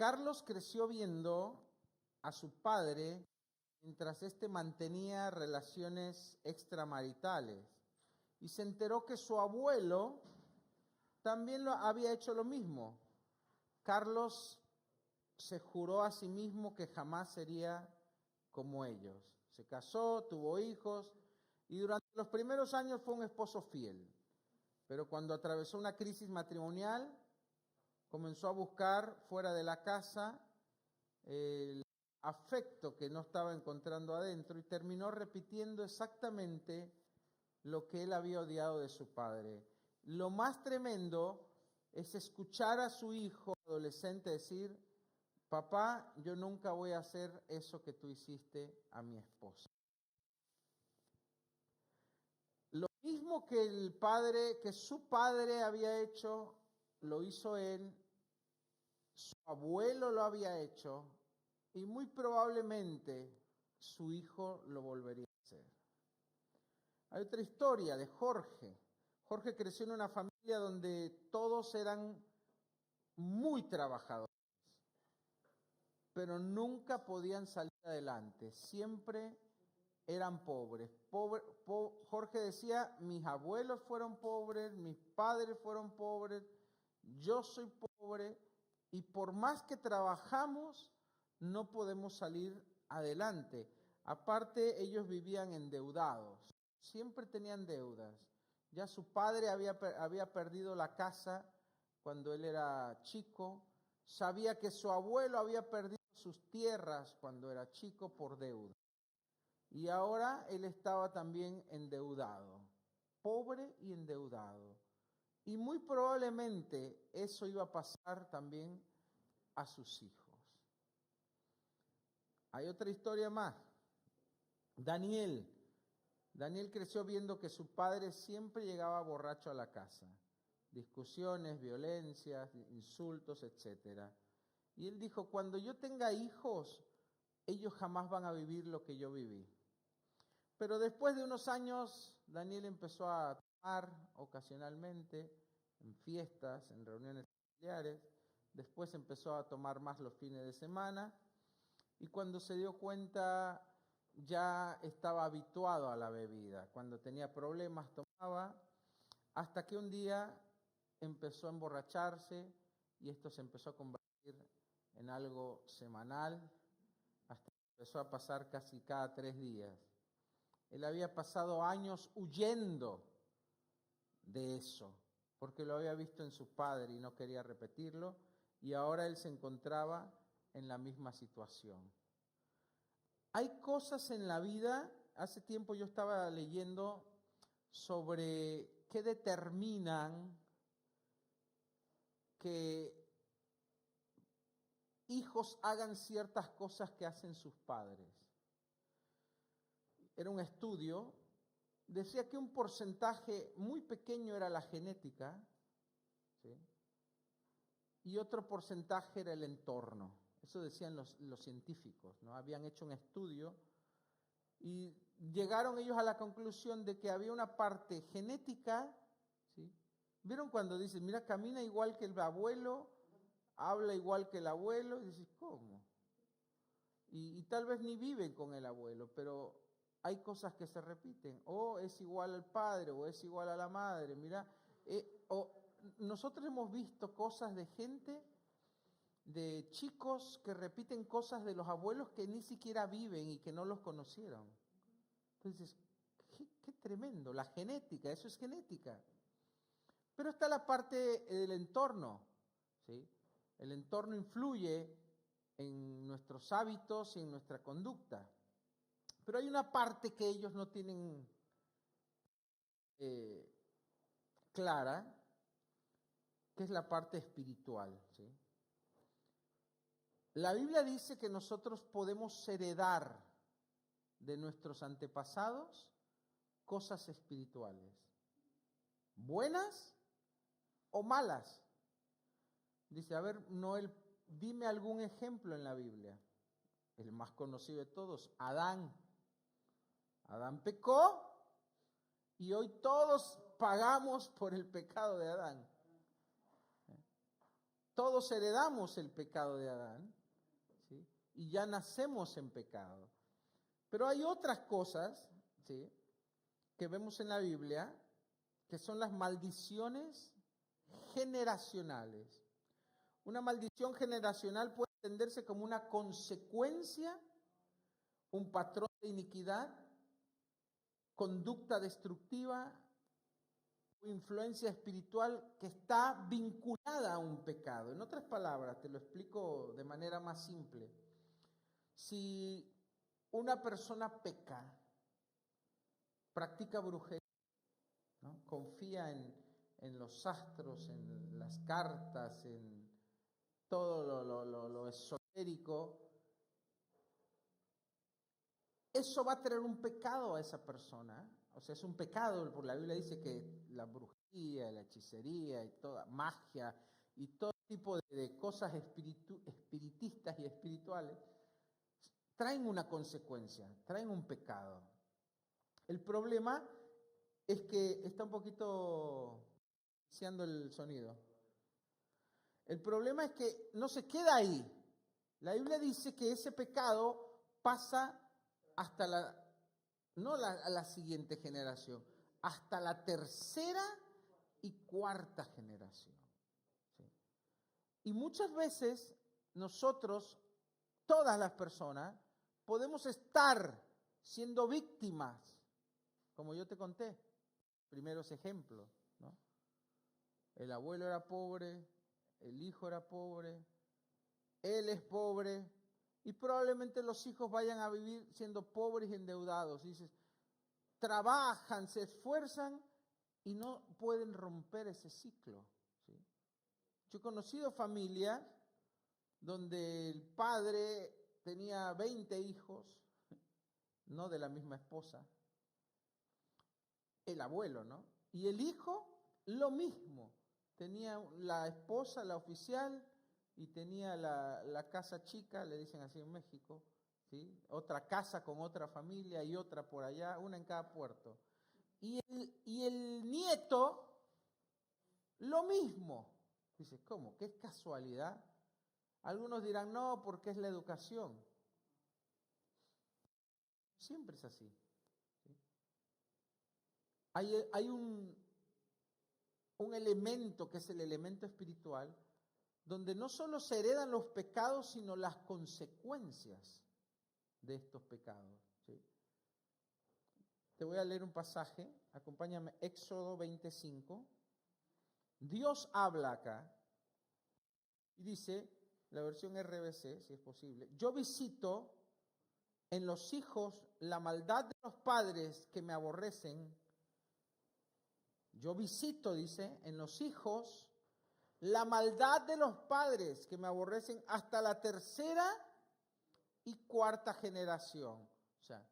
Carlos creció viendo a su padre mientras éste mantenía relaciones extramaritales y se enteró que su abuelo también había hecho lo mismo. Carlos se juró a sí mismo que jamás sería como ellos. Se casó, tuvo hijos y durante los primeros años fue un esposo fiel. Pero cuando atravesó una crisis matrimonial, comenzó a buscar fuera de la casa el afecto que no estaba encontrando adentro y terminó repitiendo exactamente lo que él había odiado de su padre. Lo más tremendo es escuchar a su hijo adolescente decir: papá, yo nunca voy a hacer eso que tú hiciste a mi esposa. Lo mismo que su padre había hecho, lo hizo él, su abuelo lo había hecho y muy probablemente su hijo lo volvería a hacer. Hay otra historia de Jorge. Jorge creció en una familia donde todos eran muy trabajadores, pero nunca podían salir adelante, siempre eran pobres. Jorge decía: mis abuelos fueron pobres, mis padres fueron pobres, yo soy pobre y por más que trabajamos no podemos salir adelante. Aparte, ellos vivían endeudados, siempre tenían deudas. Ya su padre había perdido la casa cuando él era chico, sabía que su abuelo había perdido sus tierras cuando era chico por deuda. Y ahora él estaba también endeudado, pobre y endeudado. Y muy probablemente eso iba a pasar también a sus hijos. Hay otra historia más. Daniel creció viendo que su padre siempre llegaba borracho a la casa. Discusiones, violencias, insultos, etc. Y él dijo: cuando yo tenga hijos, ellos jamás van a vivir lo que yo viví. Pero después de unos años, Daniel empezó a tomar ocasionalmente en fiestas, en reuniones familiares. Después empezó a tomar más los fines de semana. Y cuando se dio cuenta, ya estaba habituado a la bebida. Cuando tenía problemas, tomaba. Hasta que un día empezó a emborracharse y esto se empezó a convertir en algo semanal. Hasta que empezó a pasar casi cada 3 días. Él había pasado años huyendo de eso, porque lo había visto en su padre y no quería repetirlo, y ahora él se encontraba en la misma situación. Hay cosas en la vida, hace tiempo yo estaba leyendo sobre qué determinan que hijos hagan ciertas cosas que hacen sus padres. Era un estudio. Decía que un porcentaje muy pequeño era la genética, ¿sí? Y otro porcentaje era el entorno. Eso decían los científicos, ¿no? Habían hecho un estudio y llegaron ellos a la conclusión de que había una parte genética, ¿sí? ¿Vieron cuando dicen: mira, camina igual que el abuelo, habla igual que el abuelo? Y dices: ¿cómo? Y tal vez ni viven con el abuelo, pero hay cosas que se repiten, o es igual al padre, o es igual a la madre. Mira, nosotros hemos visto cosas de gente, de chicos que repiten cosas de los abuelos que ni siquiera viven y que no los conocieron. Entonces, qué tremendo, la genética, eso es genética. Pero está la parte del entorno, ¿sí? El entorno influye en nuestros hábitos y en nuestra conducta. Pero hay una parte que ellos no tienen clara, que es la parte espiritual, ¿sí? La Biblia dice que nosotros podemos heredar de nuestros antepasados cosas espirituales, buenas o malas. Dice: a ver, Noel, dime algún ejemplo en la Biblia. El más conocido de todos, Adán. Adán pecó y hoy todos pagamos por el pecado de Adán. Todos heredamos el pecado de Adán, ¿sí? Y ya nacemos en pecado. Pero hay otras cosas, ¿sí?, que vemos en la Biblia, que son las maldiciones generacionales. Una maldición generacional puede entenderse como una consecuencia, un patrón de iniquidad, conducta destructiva o influencia espiritual que está vinculada a un pecado. En otras palabras, te lo explico de manera más simple. Si una persona peca, practica brujería, ¿no?, confía en los astros, en las cartas, en todo lo esotérico, eso va a traer un pecado a esa persona. O sea, es un pecado, porque la Biblia dice que la brujería, la hechicería y toda magia y todo tipo de cosas espiritistas y espirituales traen una consecuencia, traen un pecado. El problema es que está un poquito viciando el sonido. El problema es que no se queda ahí. La Biblia dice que ese pecado pasa hasta a la siguiente generación, hasta la tercera y cuarta generación. ¿Sí? Y muchas veces nosotros, todas las personas, podemos estar siendo víctimas, como yo te conté, primeros ejemplos, ¿no? El abuelo era pobre, el hijo era pobre, él es pobre, y probablemente los hijos vayan a vivir siendo pobres y endeudados. Dices, trabajan, se esfuerzan y no pueden romper ese ciclo, ¿sí? Yo he conocido familias donde el padre tenía 20 hijos, no de la misma esposa, el abuelo, ¿no? Y el hijo, lo mismo. Tenía la esposa, la oficial, y tenía la casa chica, le dicen así en México, ¿sí? Otra casa con otra familia y otra por allá, una en cada puerto. Y el nieto, lo mismo. Dice, ¿cómo? ¿Qué casualidad? Algunos dirán, no, porque es la educación. Siempre es así. ¿Sí? Hay un elemento que es el elemento espiritual, donde no solo se heredan los pecados, sino las consecuencias de estos pecados. ¿Sí? Te voy a leer un pasaje, acompáñame, Éxodo 25. Dios habla acá y dice, la versión RBC, si es posible, yo visito en los hijos la maldad de los padres que me aborrecen. Yo visito, dice, en los hijos la maldad de los padres que me aborrecen hasta la tercera y cuarta generación. O sea,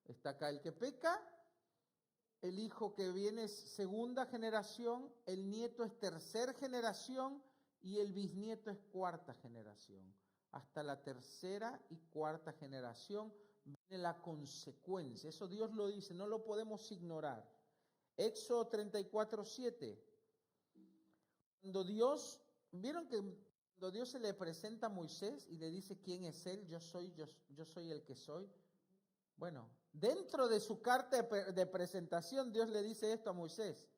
está acá el que peca, el hijo que viene es segunda generación, el nieto es tercera generación y el bisnieto es cuarta generación. Hasta la tercera y cuarta generación viene la consecuencia. Eso Dios lo dice, no lo podemos ignorar. Éxodo 34:7. Cuando Dios, ¿vieron que cuando Dios se le presenta a Moisés y le dice quién es él? Yo soy el que soy. Bueno, dentro de su carta de presentación, Dios le dice esto a Moisés,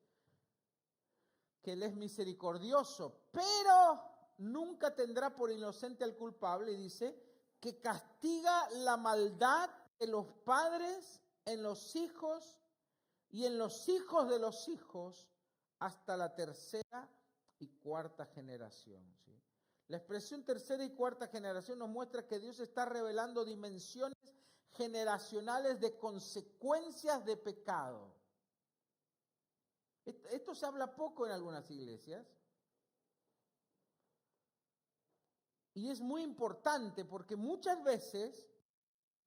que él es misericordioso, pero nunca tendrá por inocente al culpable, y dice que castiga la maldad de los padres en los hijos y en los hijos de los hijos hasta la tercera y cuarta generación. ¿Sí? La expresión tercera y cuarta generación nos muestra que Dios está revelando dimensiones generacionales de consecuencias de pecado. Esto se habla poco en algunas iglesias y es muy importante porque muchas veces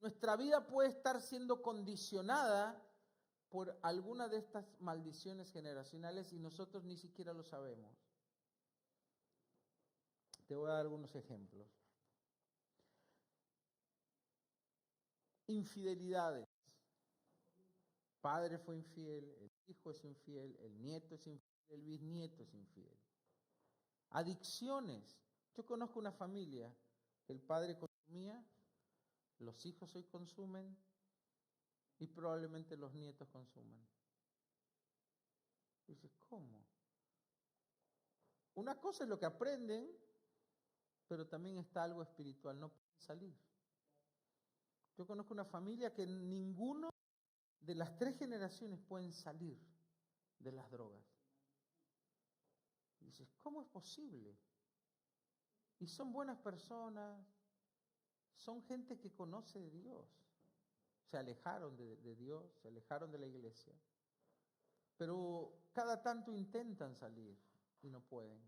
nuestra vida puede estar siendo condicionada por alguna de estas maldiciones generacionales y nosotros ni siquiera lo sabemos. Te voy a dar algunos ejemplos. Infidelidades. Padre fue infiel, el hijo es infiel, el nieto es infiel, el bisnieto es infiel. Adicciones. Yo conozco una familia que el padre consumía, los hijos hoy consumen y probablemente los nietos consuman. Dices, ¿cómo? Una cosa es lo que aprenden, pero también está algo espiritual, no pueden salir. Yo conozco una familia que ninguno de las 3 generaciones pueden salir de las drogas. Y dices, ¿cómo es posible? Y son buenas personas, son gente que conoce de Dios. Se alejaron de Dios, se alejaron de la iglesia. Pero cada tanto intentan salir y no pueden.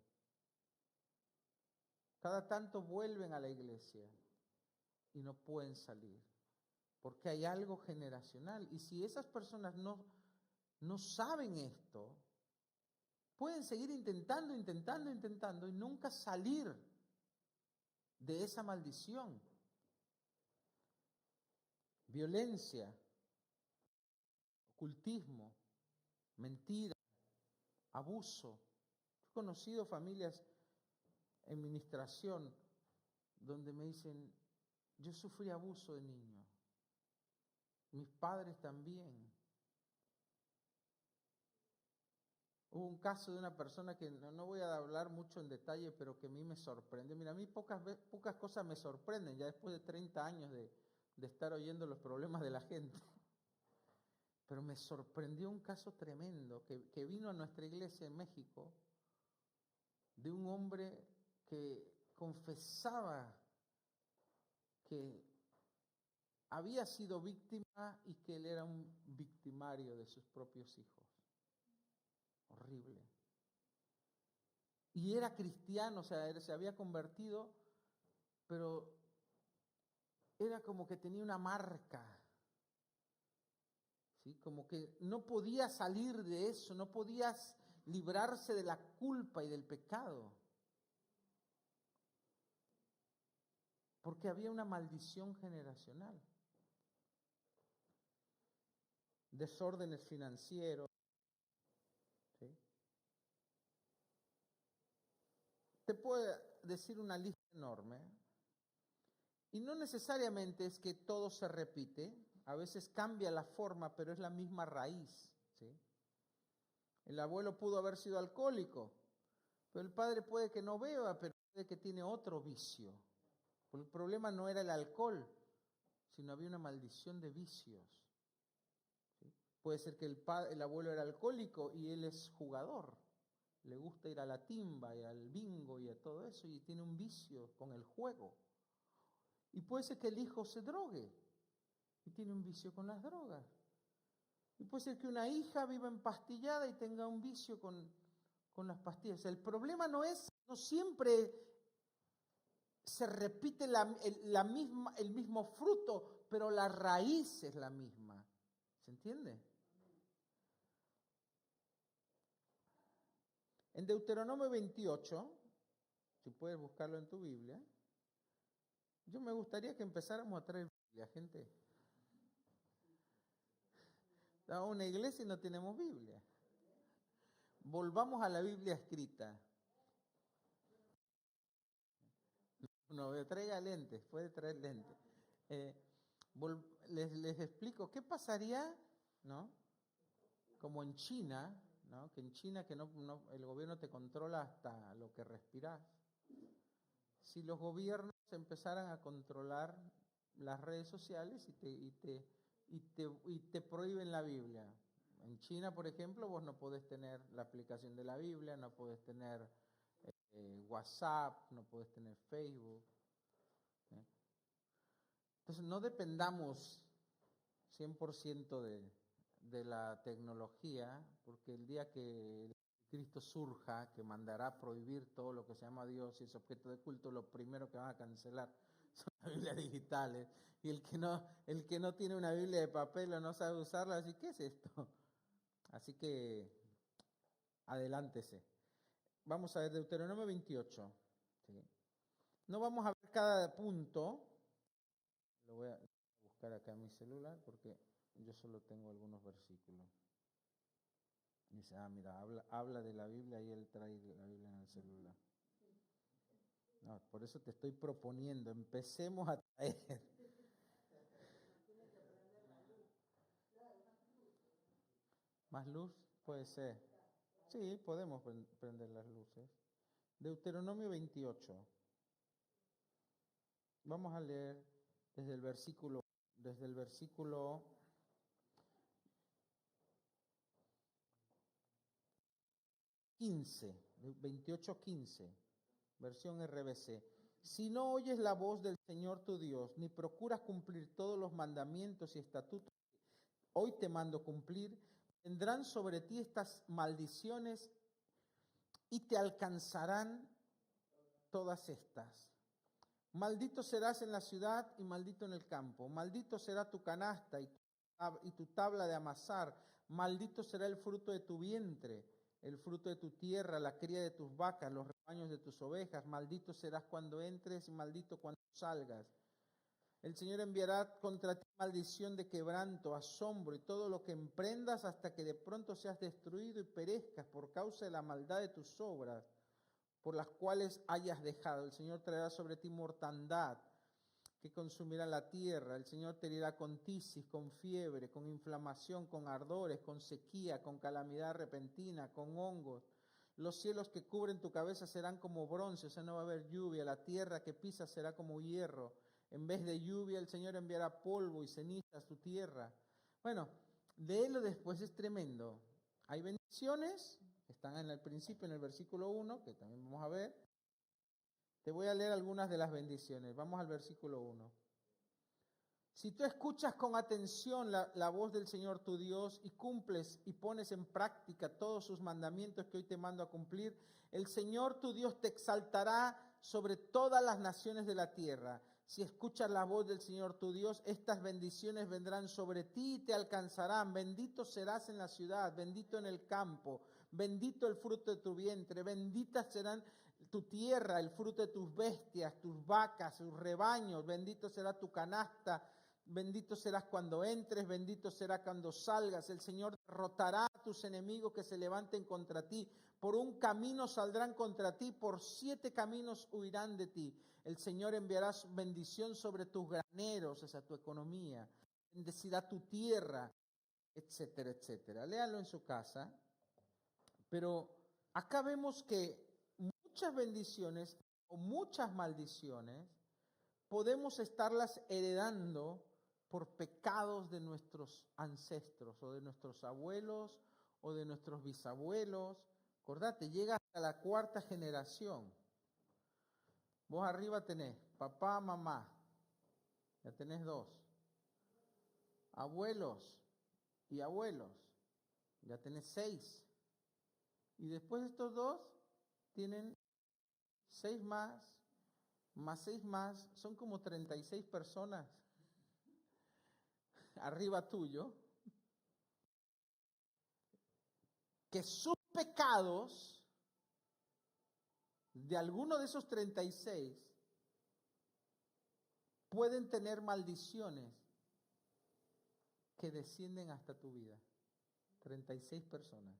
Cada tanto vuelven a la iglesia y no pueden salir. Porque hay algo generacional. Y si esas personas no saben esto, pueden seguir intentando y nunca salir de esa maldición. Violencia, ocultismo, mentira, abuso. He conocido familias en ministración donde me dicen, yo sufrí abuso de niño, mis padres también. Hubo un caso de una persona que no voy a hablar mucho en detalle, pero que a mí me sorprende. Mira, a mí pocas cosas me sorprenden, ya después de 30 años de estar oyendo los problemas de la gente. Pero me sorprendió un caso tremendo que vino a nuestra iglesia en México, de un hombre que confesaba que había sido víctima y que él era un victimario de sus propios hijos. Horrible. Y era cristiano, o sea, él se había convertido, pero era como que tenía una marca, ¿sí? Como que no podía salir de eso, no podías librarse de la culpa y del pecado. Porque había una maldición generacional. Desórdenes financieros. ¿Sí? Te puedo decir una lista enorme. Y no necesariamente es que todo se repite. A veces cambia la forma, pero es la misma raíz. ¿Sí? El abuelo pudo haber sido alcohólico, pero el padre puede que no beba, pero puede que tiene otro vicio. El problema no era el alcohol, sino había una maldición de vicios. ¿Sí? Puede ser que el abuelo era alcohólico y él es jugador. Le gusta ir a la timba y al bingo y a todo eso y tiene un vicio con el juego. Y puede ser que el hijo se drogue y tiene un vicio con las drogas. Y puede ser que una hija viva empastillada y tenga un vicio con las pastillas. El problema no siempre se repite el mismo fruto, pero la raíz es la misma. ¿Se entiende? En Deuteronomio 28, si puedes buscarlo en tu Biblia, yo me gustaría que empezáramos a traer Biblia, gente. Estamos en una iglesia y no tenemos Biblia. Volvamos a la Biblia escrita. No, traiga lentes, puede traer lentes. Les explico qué pasaría, ¿no? Como en China, ¿no? Que en China el gobierno te controla hasta lo que respiras. Si los gobiernos empezaran a controlar las redes sociales y te prohíben la Biblia. En China, por ejemplo, vos no podés tener la aplicación de la Biblia, no podés tener WhatsApp, no podés tener Facebook. ¿Eh? Entonces no dependamos 100% de la tecnología, porque el día que Cristo surja, que mandará a prohibir todo lo que se llama Dios y es objeto de culto, lo primero que van a cancelar son las Biblias digitales. Y el que no tiene una Biblia de papel o no sabe usarla, así, ¿qué es esto? Así que adelántese. Vamos a ver Deuteronomio 28. ¿Sí? No vamos a ver cada punto. Lo voy a buscar acá en mi celular porque yo solo tengo algunos versículos. Dice, mira, habla de la Biblia y él trae la Biblia en el celular. No, por eso te estoy proponiendo, empecemos a traer. ¿Más luz? Puede ser. Sí, podemos prender las luces. Deuteronomio 28. Vamos a leer desde el versículo 15, 28:15, versión RBC. Si no oyes la voz del Señor tu Dios, ni procuras cumplir todos los mandamientos y estatutos que hoy te mando cumplir, vendrán sobre ti estas maldiciones y te alcanzarán todas estas. Maldito serás en la ciudad y maldito en el campo. Maldito será tu canasta y tu tabla de amasar. Maldito será el fruto de tu vientre, el fruto de tu tierra, la cría de tus vacas, los rebaños de tus ovejas. Maldito serás cuando entres y maldito cuando salgas. El Señor enviará contra ti maldición de quebranto, asombro y todo lo que emprendas hasta que de pronto seas destruido y perezcas por causa de la maldad de tus obras, por las cuales hayas dejado. El Señor traerá sobre ti mortandad que consumirá la tierra. El Señor te herirá con tisis, con fiebre, con inflamación, con ardores, con sequía, con calamidad repentina, con hongos. Los cielos que cubren tu cabeza serán como bronce, o sea, no va a haber lluvia. La tierra que pisas será como hierro. En vez de lluvia, el Señor enviará polvo y ceniza a tu tierra. Bueno, léelo después, es tremendo. Hay bendiciones, están en el principio, en el versículo 1, que también vamos a ver. Te voy a leer algunas de las bendiciones. Vamos al versículo 1. Si tú escuchas con atención la voz del Señor tu Dios y cumples y pones en práctica todos sus mandamientos que hoy te mando a cumplir, el Señor tu Dios te exaltará sobre todas las naciones de la tierra. Si escuchas la voz del Señor tu Dios, estas bendiciones vendrán sobre ti y te alcanzarán. Bendito serás en la ciudad, bendito en el campo, bendito el fruto de tu vientre, benditas serán tu tierra, el fruto de tus bestias, tus vacas, tus rebaños, bendito será tu canasta, bendito serás cuando entres, bendito será cuando salgas. El Señor derrotará a tus enemigos que se levanten contra ti. Por un camino saldrán contra ti, por 7 caminos huirán de ti. El Señor enviará bendición sobre tus graneros, o sea, tu economía. Bendecirá tu tierra, etcétera, etcétera. Léalo en su casa. Pero acá vemos que muchas bendiciones o muchas maldiciones podemos estarlas heredando por pecados de nuestros ancestros o de nuestros abuelos o de nuestros bisabuelos. Acordate, llega hasta la 4ª generación. Vos arriba tenés papá, mamá, ya tenés 2. Abuelos y abuelos, ya tenés 6. Y después estos 2 tienen 6 más 6 más, son como 36 personas arriba tuyo, que sus pecados de alguno de esos 36 pueden tener maldiciones que descienden hasta tu vida. 36 personas.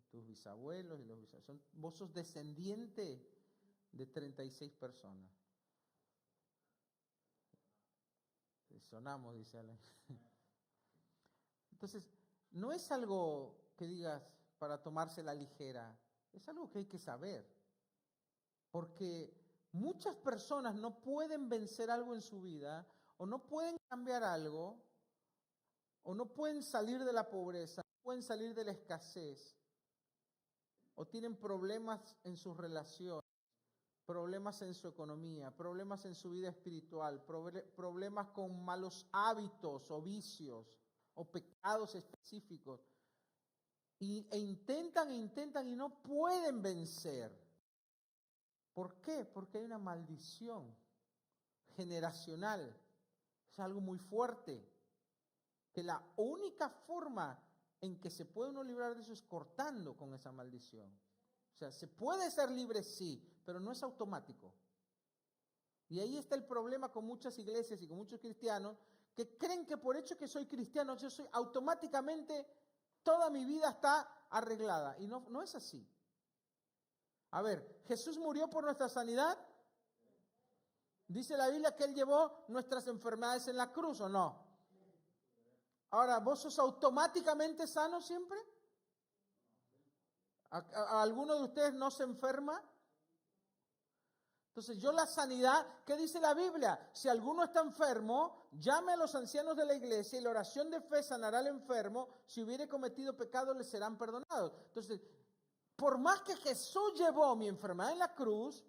Tus bisabuelos y los bisabuelos. Vos sos descendiente de 36 personas. Sonamos, dice Alan. Entonces, no es algo que digas para tomarse la ligera, es algo que hay que saber. Porque muchas personas no pueden vencer algo en su vida, o no pueden cambiar algo, o no pueden salir de la pobreza, no pueden salir de la escasez, o tienen problemas en sus relaciones, problemas en su economía, problemas en su vida espiritual, problemas con malos hábitos o vicios o pecados específicos. E intentan y no pueden vencer. ¿Por qué? Porque hay una maldición generacional. Es algo muy fuerte. Que la única forma en que se puede uno librar de eso es cortando con esa maldición. O sea, se puede ser libre, sí, pero no es automático. Y ahí está el problema con muchas iglesias y con muchos cristianos que creen que por hecho que soy cristiano, yo soy automáticamente, toda mi vida está arreglada. Y no es así. A ver, ¿Jesús murió por nuestra sanidad? Dice la Biblia que Él llevó nuestras enfermedades en la cruz, ¿o no? Ahora, ¿vos sos automáticamente sano siempre? ¿A alguno de ustedes no se enferma? Entonces yo la sanidad, ¿qué dice la Biblia? Si alguno está enfermo, llame a los ancianos de la iglesia y la oración de fe sanará al enfermo. Si hubiere cometido pecado, le serán perdonados. Entonces, por más que Jesús llevó mi enfermedad en la cruz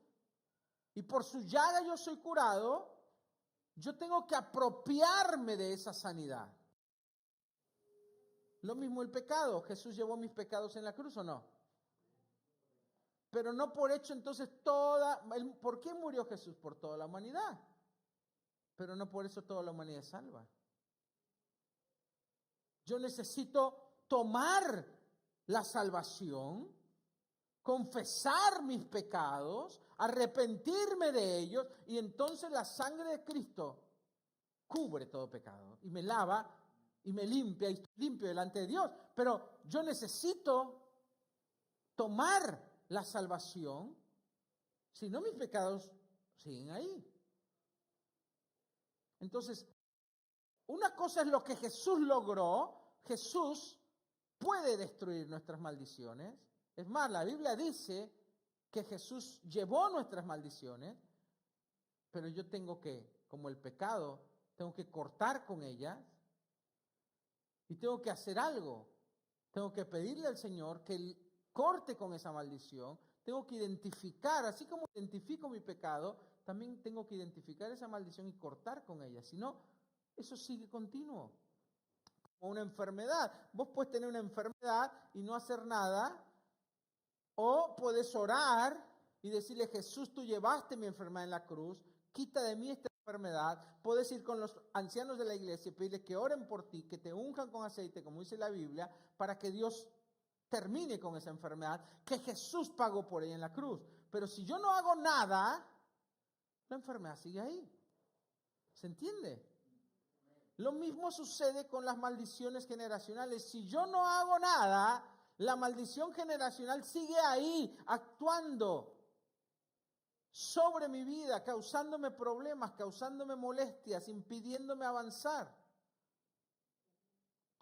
y por su llaga yo soy curado, yo tengo que apropiarme de esa sanidad. Lo mismo el pecado. ¿Jesús llevó mis pecados en la cruz o no? Pero no por hecho entonces ¿por qué murió Jesús? Por toda la humanidad. Pero no por eso toda la humanidad es salva. Yo necesito tomar la salvación, confesar mis pecados, arrepentirme de ellos, y entonces la sangre de Cristo cubre todo pecado y me lava y me limpia y estoy limpio delante de Dios. Pero yo necesito tomar la salvación, si no mis pecados siguen ahí. Entonces, una cosa es lo que Jesús logró. Jesús puede destruir nuestras maldiciones. Es más, la Biblia dice que Jesús llevó nuestras maldiciones, pero yo tengo que, como el pecado, tengo que cortar con ellas y tengo que hacer algo. Tengo que pedirle al Señor que corte con esa maldición. Tengo que identificar, así como identifico mi pecado, también tengo que identificar esa maldición y cortar con ella. Si no, eso sigue continuo. Como una enfermedad. Vos puedes tener una enfermedad y no hacer nada, o puedes orar y decirle: Jesús, tú llevaste mi enfermedad en la cruz, quita de mí esta enfermedad. Puedes ir con los ancianos de la iglesia y pedirles que oren por ti, que te unjan con aceite, como dice la Biblia, para que Dios termine con esa enfermedad que Jesús pagó por ella en la cruz. Pero si yo no hago nada, la enfermedad sigue ahí. ¿Se entiende? Lo mismo sucede con las maldiciones generacionales. Si yo no hago nada, la maldición generacional sigue ahí, actuando sobre mi vida, causándome problemas, causándome molestias, impidiéndome avanzar.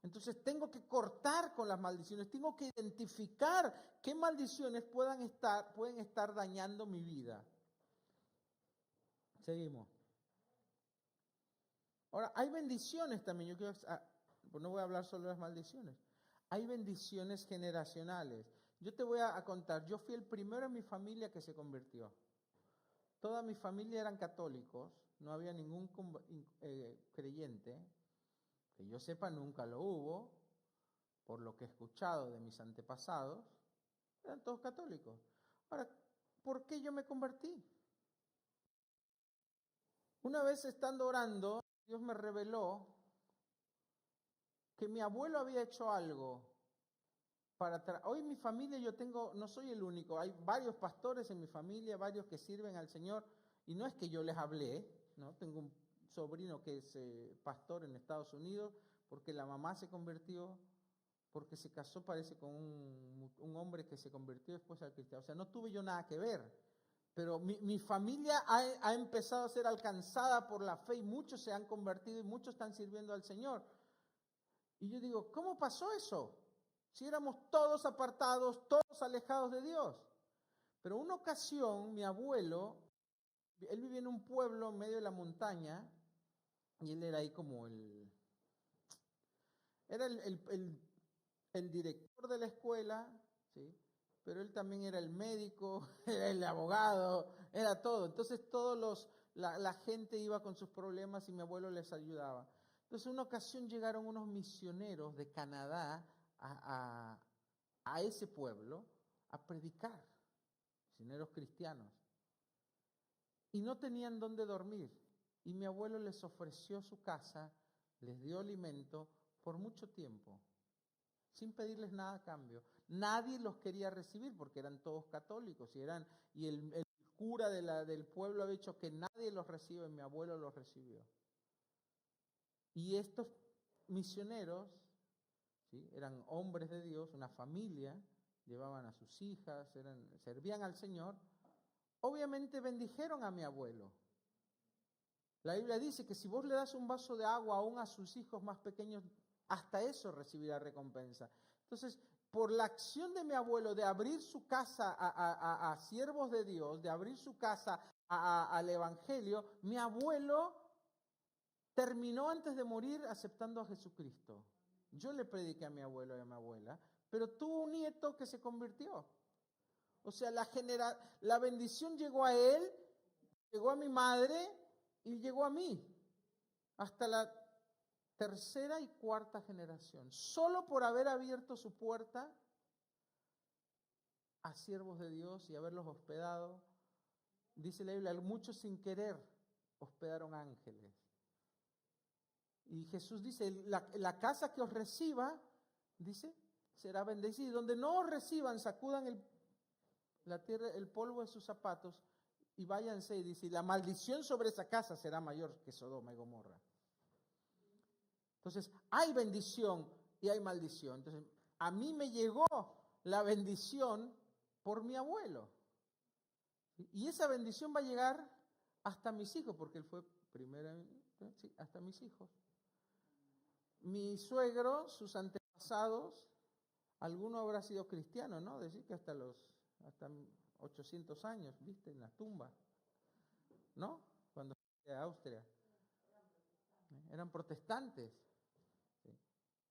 Entonces tengo que cortar con las maldiciones, tengo que identificar qué maldiciones pueden estar dañando mi vida. Seguimos. Ahora, hay bendiciones también. No voy a hablar solo de las maldiciones. Hay bendiciones generacionales. Yo te voy a contar, yo fui el primero en mi familia que se convirtió. Toda mi familia eran católicos, no había ningún creyente. Que yo sepa, nunca lo hubo, por lo que he escuchado de mis antepasados, eran todos católicos. Ahora, ¿por qué yo me convertí? Una vez estando orando, Dios me reveló que mi abuelo había hecho algo hoy mi familia, no soy el único, hay varios pastores en mi familia, varios que sirven al Señor, y no es que yo les hablé, ¿no? Tengo un sobrino que es pastor en Estados Unidos, porque la mamá se convirtió, porque se casó, parece, con un hombre que se convirtió después al cristiano. O sea, no tuve yo nada que ver, pero mi familia ha empezado a ser alcanzada por la fe y muchos se han convertido y muchos están sirviendo al Señor. Y yo digo, ¿cómo pasó eso? Si éramos todos apartados, todos alejados de Dios. Pero una ocasión, mi abuelo, él vivía en un pueblo en medio de la montaña, y él era ahí como era el director de la escuela, ¿sí? Pero él también era el médico, era el abogado, era todo. Entonces la gente iba con sus problemas y mi abuelo les ayudaba. Entonces una ocasión llegaron unos misioneros de Canadá a ese pueblo a predicar, misioneros cristianos, y no tenían dónde dormir, y mi abuelo les ofreció su casa, les dio alimento por mucho tiempo, sin pedirles nada a cambio. Nadie los quería recibir porque eran todos católicos y el cura del pueblo había dicho que nadie los recibe, mi abuelo los recibió. Y estos misioneros, ¿sí?, eran hombres de Dios, una familia, llevaban a sus hijas, servían al Señor. Obviamente bendijeron a mi abuelo. La Biblia dice que si vos le das un vaso de agua aún a sus hijos más pequeños, hasta eso recibirá recompensa. Entonces, por la acción de mi abuelo de abrir su casa a siervos de Dios, de abrir su casa al Evangelio, mi abuelo terminó antes de morir aceptando a Jesucristo. Yo le prediqué a mi abuelo y a mi abuela, pero tuvo un nieto que se convirtió. O sea, la bendición llegó a él, llegó a mi madre y llegó a mí, hasta la tercera y cuarta generación, solo por haber abierto su puerta a siervos de Dios y haberlos hospedado. Dice la Biblia, muchos sin querer hospedaron ángeles. Y Jesús dice, la casa que os reciba, dice, será bendecida. Y donde no os reciban, sacudan la tierra, el polvo de sus zapatos y váyanse. Y dice, la maldición sobre esa casa será mayor que Sodoma y Gomorra. Entonces, hay bendición y hay maldición. Entonces, a mí me llegó la bendición por mi abuelo. Y esa bendición va a llegar hasta mis hijos, porque él fue primero, sí, hasta mis hijos. Mi suegro, sus antepasados, alguno habrá sido cristiano, ¿no? Decir que hasta 800 años, ¿viste? En la tumba, ¿no? Cuando fue a Austria. Eran protestantes.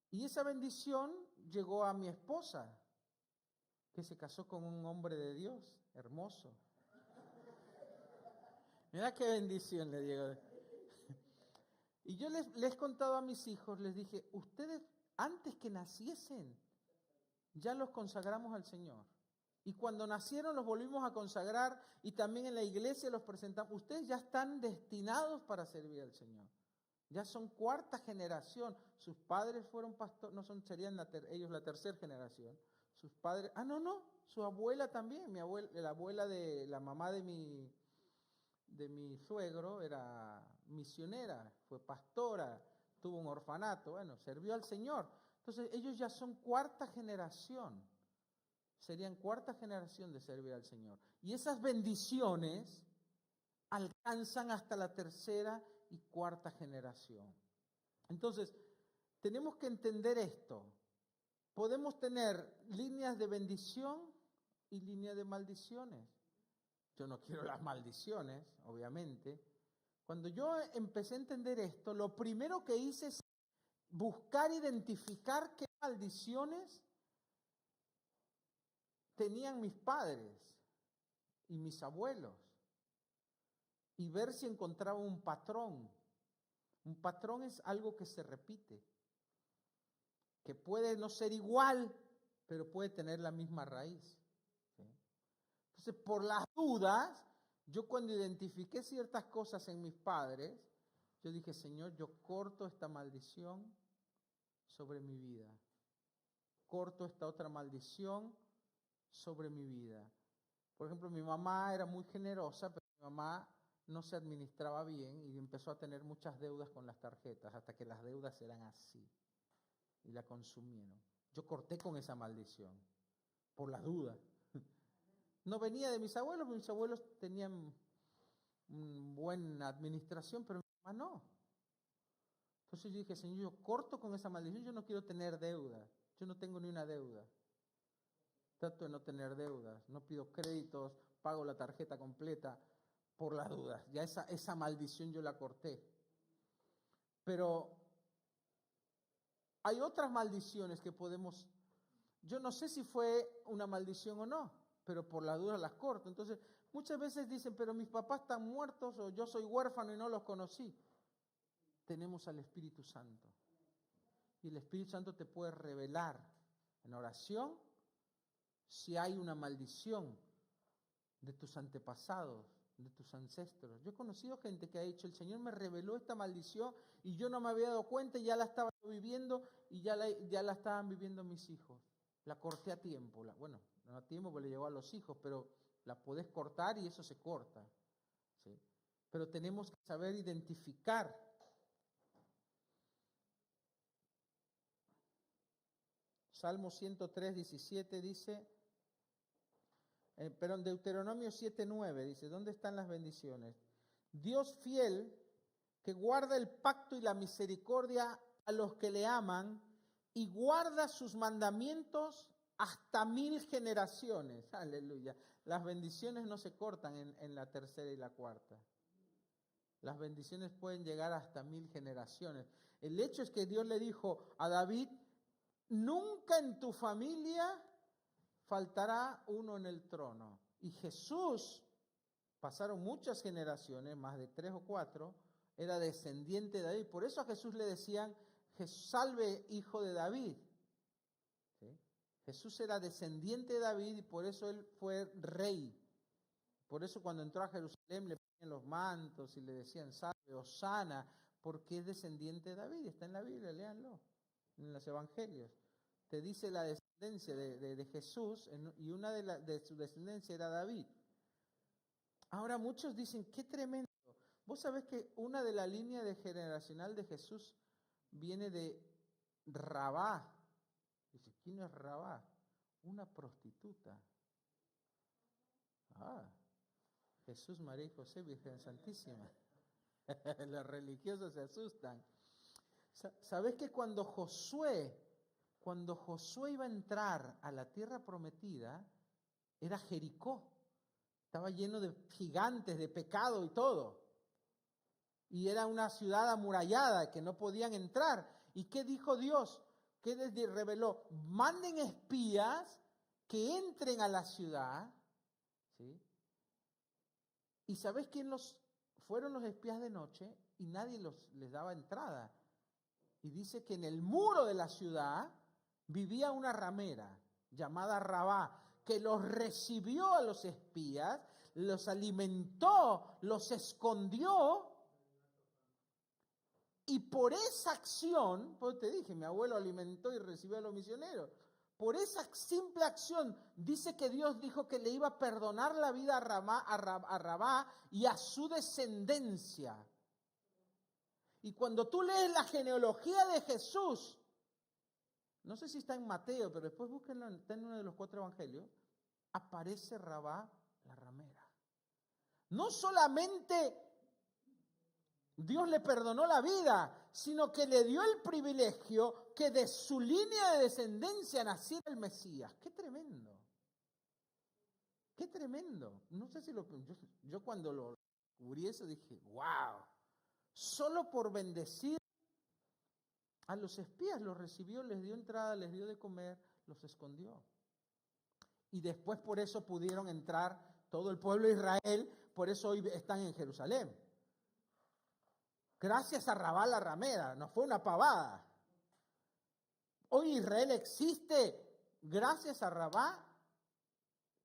Y esa bendición llegó a mi esposa, que se casó con un hombre de Dios, hermoso. Mira qué bendición le llegó. Y yo les he contado a mis hijos, les dije, ustedes antes que naciesen, ya los consagramos al Señor. Y cuando nacieron los volvimos a consagrar y también en la iglesia los presentamos. Ustedes ya están destinados para servir al Señor. Ya son cuarta generación. Sus padres fueron pastores, serían ellos la tercera generación. Sus padres, su abuela también, la abuela de la mamá de mi suegro era misionera, fue pastora, tuvo un orfanato, sirvió al Señor. Entonces ellos ya son cuarta generación, serían cuarta generación de servir al Señor. Y esas bendiciones alcanzan hasta la tercera y cuarta generación. Entonces, tenemos que entender esto. Podemos tener líneas de bendición y líneas de maldiciones. Yo no quiero las maldiciones, obviamente. Cuando yo empecé a entender esto, lo primero que hice es buscar identificar qué maldiciones tenían mis padres y mis abuelos y ver si encontraba un patrón. Un patrón es algo que se repite, que puede no ser igual, pero puede tener la misma raíz. Entonces, por las dudas, yo cuando identifiqué ciertas cosas en mis padres, yo dije, Señor, yo corto esta maldición sobre mi vida. Corto esta otra maldición sobre mi vida. Por ejemplo, mi mamá era muy generosa, pero mi mamá no se administraba bien y empezó a tener muchas deudas con las tarjetas, hasta que las deudas eran así y la consumieron. Yo corté con esa maldición, por las dudas. No venía de mis abuelos tenían buena administración, pero mi mamá no. Entonces yo dije, Señor, yo corto con esa maldición, yo no quiero tener deuda, yo no tengo ni una deuda. Trato de no tener deudas, no pido créditos, pago la tarjeta completa por las dudas. Ya esa maldición yo la corté. Pero hay otras maldiciones que podemos, yo no sé si fue una maldición o no, pero por las dudas las corto. Entonces, muchas veces dicen, pero mis papás están muertos o yo soy huérfano y no los conocí. Tenemos al Espíritu Santo. Y el Espíritu Santo te puede revelar en oración si hay una maldición de tus antepasados, de tus ancestros. Yo he conocido gente que ha dicho, el Señor me reveló esta maldición y yo no me había dado cuenta y ya la estaba viviendo y ya la estaban viviendo mis hijos. La corté a tiempo. Bueno, no a tiempo porque le llegó a los hijos, pero la podés cortar y eso se corta. ¿Sí? Pero tenemos que saber identificar. Salmo 103, 17 dice, pero en Deuteronomio 7:9 dice, ¿dónde están las bendiciones? Dios fiel que guarda el pacto y la misericordia a los que le aman y guarda sus mandamientos hasta 1000 generaciones. Aleluya. Las bendiciones no se cortan en la tercera y la cuarta. Las bendiciones pueden llegar hasta 1000 generaciones. El hecho es que Dios le dijo a David, nunca en tu familia faltará uno en el trono. Y Jesús, pasaron muchas generaciones, más de 3 o 4, era descendiente de David. Por eso a Jesús le decían, salve hijo de David. ¿Sí? Jesús era descendiente de David y por eso él fue rey. Por eso cuando entró a Jerusalén le ponían los mantos y le decían salve, Hosana, porque es descendiente de David. Está en la Biblia, léanlo, en los evangelios. Te dice la descendencia de Jesús y una de su descendencia era David. Ahora muchos dicen, qué tremendo. Vos sabés que una de la línea generacional de Jesús viene de Rabá. Dice, ¿quién es Rabá? Una prostituta. Jesús, María y José, Virgen Santísima. Los religiosos se asustan. ¿Sabés que cuando Josué iba a entrar a la tierra prometida, era Jericó? Estaba lleno de gigantes, de pecado y todo. Y era una ciudad amurallada que no podían entrar. ¿Y qué dijo Dios? ¿Qué les reveló? Manden espías que entren a la ciudad. ¿Sí? ¿Y sabés quién fueron los espías de noche? Y nadie les daba entrada. Y dice que en el muro de la ciudad vivía una ramera llamada Rabá, que los recibió a los espías, los alimentó, los escondió. Y por esa acción, pues te dije, mi abuelo alimentó y recibió a los misioneros. Por esa simple acción, dice que Dios dijo que le iba a perdonar la vida a Rabá y a su descendencia. Y cuando tú lees la genealogía de Jesús, no sé si está en Mateo, pero después búsquenlo, está en uno de los 4 evangelios, aparece Rabá, la ramera. No solamente Dios le perdonó la vida, sino que le dio el privilegio que de su línea de descendencia naciera el Mesías. ¡Qué tremendo! ¡Qué tremendo! No sé si yo cuando lo descubrí eso dije, ¡wow! Solo por bendecir a los espías los recibió, les dio entrada, les dio de comer, los escondió. Y después por eso pudieron entrar todo el pueblo de Israel, por eso hoy están en Jerusalén. Gracias a Rabá la ramera, no fue una pavada. Hoy Israel existe gracias a Rabá,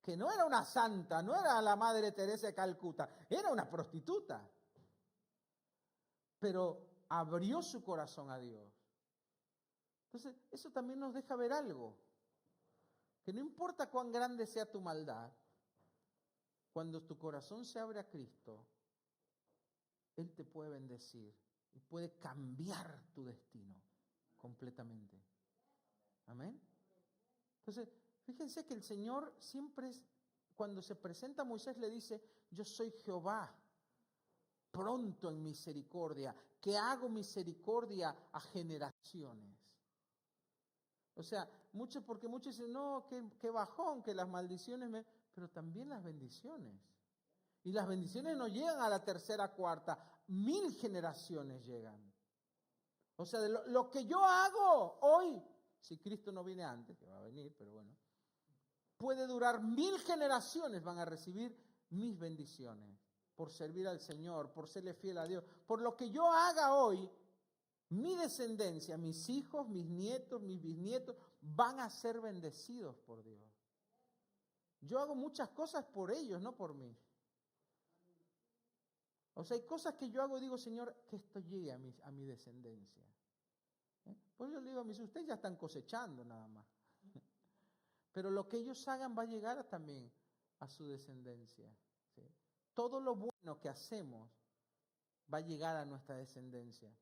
que no era una santa, no era la Madre Teresa de Calcuta, era una prostituta. Pero abrió su corazón a Dios. Entonces, eso también nos deja ver algo. Que no importa cuán grande sea tu maldad, cuando tu corazón se abre a Cristo, Él te puede bendecir y puede cambiar tu destino completamente. Amén. Entonces, fíjense que el Señor siempre, cuando se presenta a Moisés, le dice, yo soy Jehová, pronto en misericordia, que hago misericordia a generaciones. O sea, porque muchos dicen, no, qué bajón, que las maldiciones, pero también las bendiciones. Y las bendiciones no llegan a la tercera, cuarta, 1000 generaciones llegan. O sea, lo que yo hago hoy, si Cristo no viene antes, que va a venir, pero bueno, puede durar 1000 generaciones, van a recibir mis bendiciones por servir al Señor, por serle fiel a Dios. Por lo que yo haga hoy, mi descendencia, mis hijos, mis nietos, mis bisnietos, van a ser bendecidos por Dios. Yo hago muchas cosas por ellos, no por mí. O sea, hay cosas que yo hago y digo, Señor, que esto llegue a mi descendencia. Pues yo le digo a mis hijos, ustedes ya están cosechando nada más. Pero lo que ellos hagan va a llegar también a su descendencia. ¿Sí? Todo lo bueno que hacemos va a llegar a nuestra descendencia.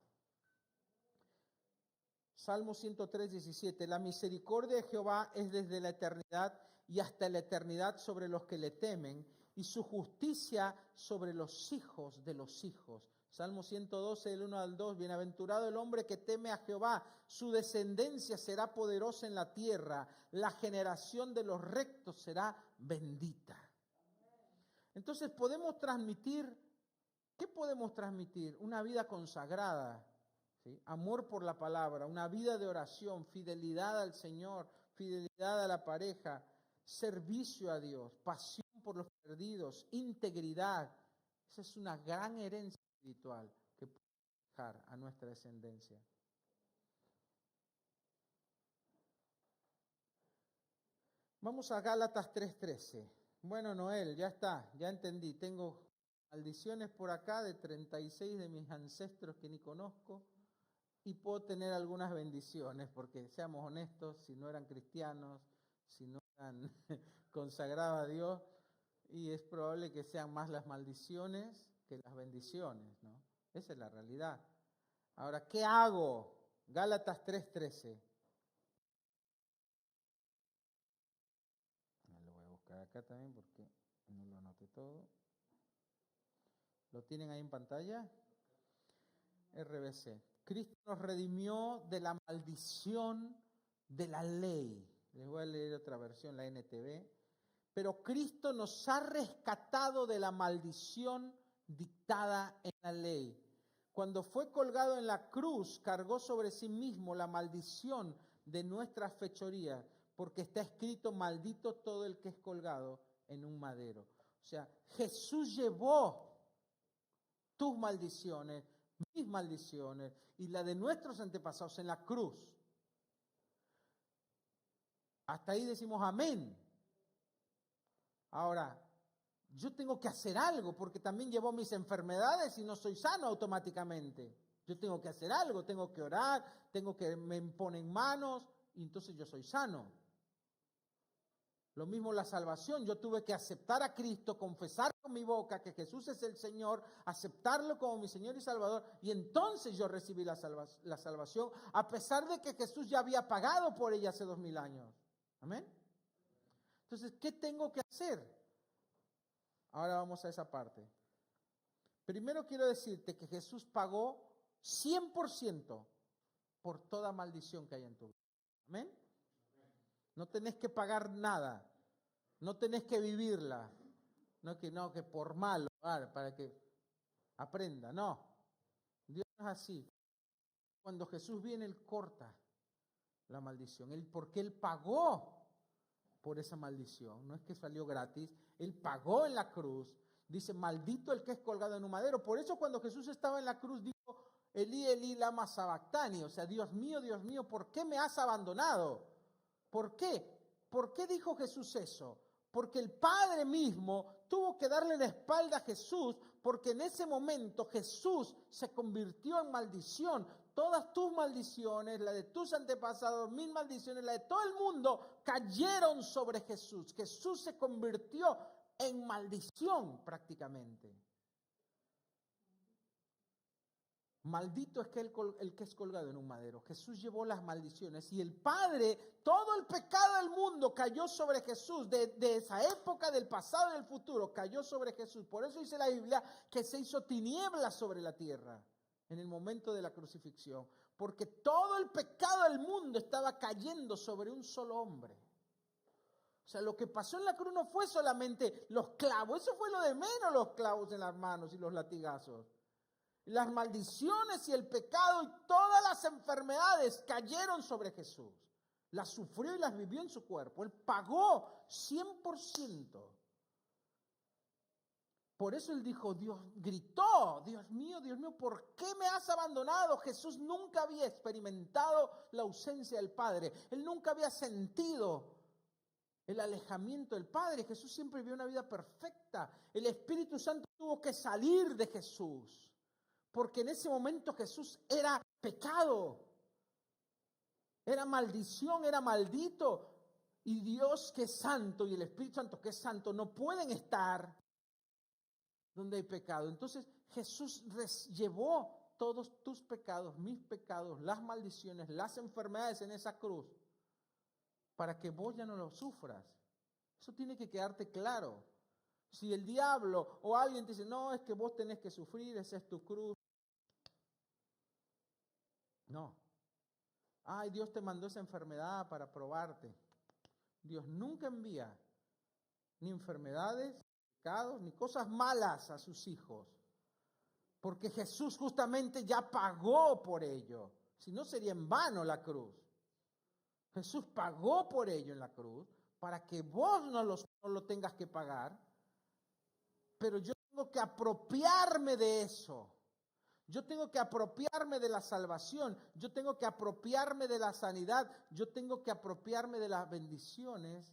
Salmo 103, 17. La misericordia de Jehová es desde la eternidad y hasta la eternidad sobre los que le temen, y su justicia sobre los hijos de los hijos. Salmo 112, del 1 al 2, bienaventurado el hombre que teme a Jehová, su descendencia será poderosa en la tierra, la generación de los rectos será bendita. Entonces podemos transmitir, ¿qué podemos transmitir? Una vida consagrada, ¿sí? Amor por la palabra, una vida de oración, fidelidad al Señor, fidelidad a la pareja, servicio a Dios, pasión por los perdidos, integridad. Esa es una gran herencia espiritual que podemos dejar a nuestra descendencia. Vamos a Gálatas 3:13. Bueno, Noel, ya está, ya entendí. Tengo maldiciones por acá de 36 de mis ancestros que ni conozco y puedo tener algunas bendiciones, porque seamos honestos, si no eran cristianos, si no eran consagrados a Dios, y es probable que sean más las maldiciones que las bendiciones, ¿no? Esa es la realidad. Ahora, ¿qué hago? Gálatas 3:13. Lo voy a buscar acá también porque no lo anoté todo. ¿Lo tienen ahí en pantalla? RBC. Cristo nos redimió de la maldición de la ley. Les voy a leer otra versión, la NTV. Pero Cristo nos ha rescatado de la maldición dictada en la ley. Cuando fue colgado en la cruz, cargó sobre sí mismo la maldición de nuestras fechorías, porque está escrito, maldito todo el que es colgado en un madero. O sea, Jesús llevó tus maldiciones, mis maldiciones y la de nuestros antepasados en la cruz. Hasta ahí decimos amén. Ahora, yo tengo que hacer algo porque también llevo mis enfermedades y no soy sano automáticamente. Yo tengo que hacer algo, tengo que orar, tengo que me imponen manos y entonces yo soy sano. Lo mismo la salvación, yo tuve que aceptar a Cristo, confesar con mi boca que Jesús es el Señor, aceptarlo como mi Señor y Salvador, y entonces yo recibí la salvación, a pesar de que Jesús ya había pagado por ella hace 2000 años. Amén. Entonces, ¿qué tengo que hacer? Ahora vamos a esa parte. Primero quiero decirte que Jesús pagó 100% por toda maldición que hay en tu vida. Amén. No tenés que pagar nada, no tenés que vivirla, que por malo, para que aprenda, no. Dios no es así. Cuando Jesús viene, Él corta la maldición, porque Él pagó por esa maldición, no es que salió gratis, Él pagó en la cruz, dice, maldito el que es colgado en un madero. Por eso cuando Jesús estaba en la cruz dijo, Elí, Elí, lama sabactani, o sea, Dios mío, ¿por qué me has abandonado? ¿Por qué? ¿Por qué dijo Jesús eso? Porque el Padre mismo tuvo que darle la espalda a Jesús, porque en ese momento Jesús se convirtió en maldición. Todas tus maldiciones, la de tus antepasados, mis maldiciones, la de todo el mundo, cayeron sobre Jesús. Jesús se convirtió en maldición prácticamente. Maldito es el que es colgado en un madero. Jesús llevó las maldiciones y el Padre, todo el pecado del mundo cayó sobre Jesús, de esa época, del pasado y del futuro, cayó sobre Jesús. Por eso dice la Biblia que se hizo tinieblas sobre la tierra en el momento de la crucifixión, porque todo el pecado del mundo estaba cayendo sobre un solo hombre. O sea, lo que pasó en la cruz no fue solamente los clavos, eso fue lo de menos, los clavos en las manos y los latigazos. Las maldiciones y el pecado y todas las enfermedades cayeron sobre Jesús. Las sufrió y las vivió en su cuerpo. Él pagó 100%. Por eso él dijo, gritó, Dios mío, ¿por qué me has abandonado? Jesús nunca había experimentado la ausencia del Padre. Él nunca había sentido el alejamiento del Padre. Jesús siempre vivió una vida perfecta. El Espíritu Santo tuvo que salir de Jesús. Porque en ese momento Jesús era pecado, era maldición, era maldito. Y Dios que es santo y el Espíritu Santo que es santo no pueden estar donde hay pecado. Entonces Jesús llevó todos tus pecados, mis pecados, las maldiciones, las enfermedades en esa cruz, para que vos ya no lo sufras. Eso tiene que quedarte claro. Si el diablo o alguien te dice, no, es que vos tenés que sufrir, esa es tu cruz. No. Ay, Dios te mandó esa enfermedad para probarte. Dios nunca envía ni enfermedades, pecados, ni cosas malas a sus hijos. Porque Jesús justamente ya pagó por ello. Si no, sería en vano la cruz. Jesús pagó por ello en la cruz para que vos no lo tengas que pagar. Pero yo tengo que apropiarme de eso. Yo tengo que apropiarme de la salvación. Yo tengo que apropiarme de la sanidad. Yo tengo que apropiarme de las bendiciones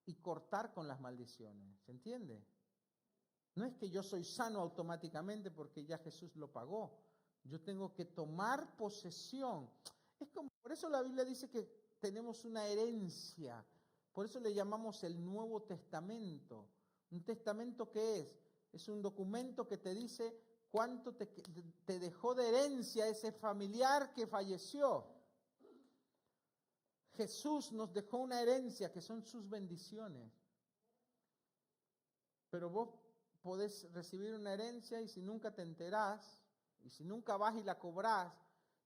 y cortar con las maldiciones. ¿Se entiende? No es que yo soy sano automáticamente porque ya Jesús lo pagó. Yo tengo que tomar posesión. Es como, por eso la Biblia dice que tenemos una herencia. Por eso le llamamos el Nuevo Testamento. ¿Un testamento qué es? Es un documento que te dice cuánto te dejó de herencia ese familiar que falleció. Jesús nos dejó una herencia que son sus bendiciones. Pero vos podés recibir una herencia y si nunca te enterás, y si nunca vas y la cobrás,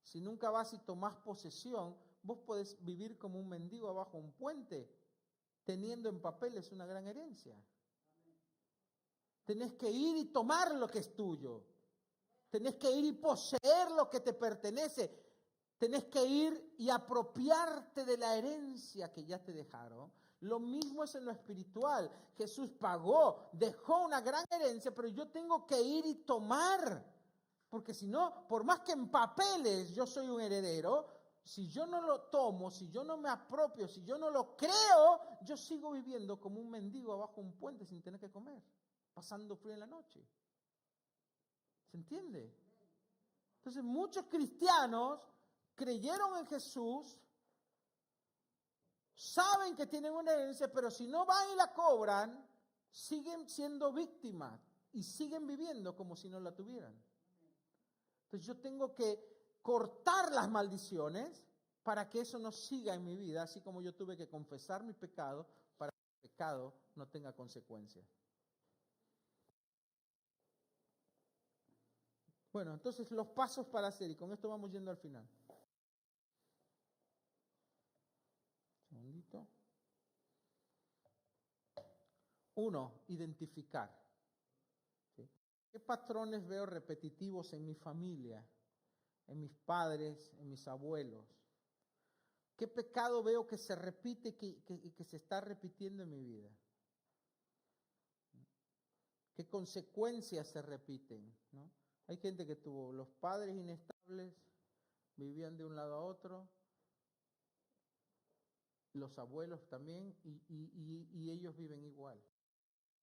si nunca vas y tomás posesión, vos podés vivir como un mendigo abajo un puente, teniendo en papeles una gran herencia. Tenés que ir y tomar lo que es tuyo. Tenés que ir y poseer lo que te pertenece. Tenés que ir y apropiarte de la herencia que ya te dejaron. Lo mismo es en lo espiritual. Jesús pagó, dejó una gran herencia, pero yo tengo que ir y tomar. Porque si no, por más que en papeles yo soy un heredero, si yo no lo tomo, si yo no me apropio, si yo no lo creo, yo sigo viviendo como un mendigo abajo un puente sin tener que comer, pasando frío en la noche. ¿Se entiende? Entonces muchos cristianos creyeron en Jesús, saben que tienen una herencia, pero si no van y la cobran, siguen siendo víctimas y siguen viviendo como si no la tuvieran. Entonces yo tengo que cortar las maldiciones para que eso no siga en mi vida, así como yo tuve que confesar mi pecado para que el pecado no tenga consecuencias. Bueno, entonces los pasos para hacer, y con esto vamos yendo al final. Un segundito. 1, identificar. ¿Sí? ¿Qué patrones veo repetitivos en mi familia, en mis padres, en mis abuelos? ¿Qué pecado veo que se repite y que se está repitiendo en mi vida? ¿Qué consecuencias se repiten? ¿No? Hay gente que tuvo los padres inestables, vivían de un lado a otro, los abuelos también, y ellos viven igual.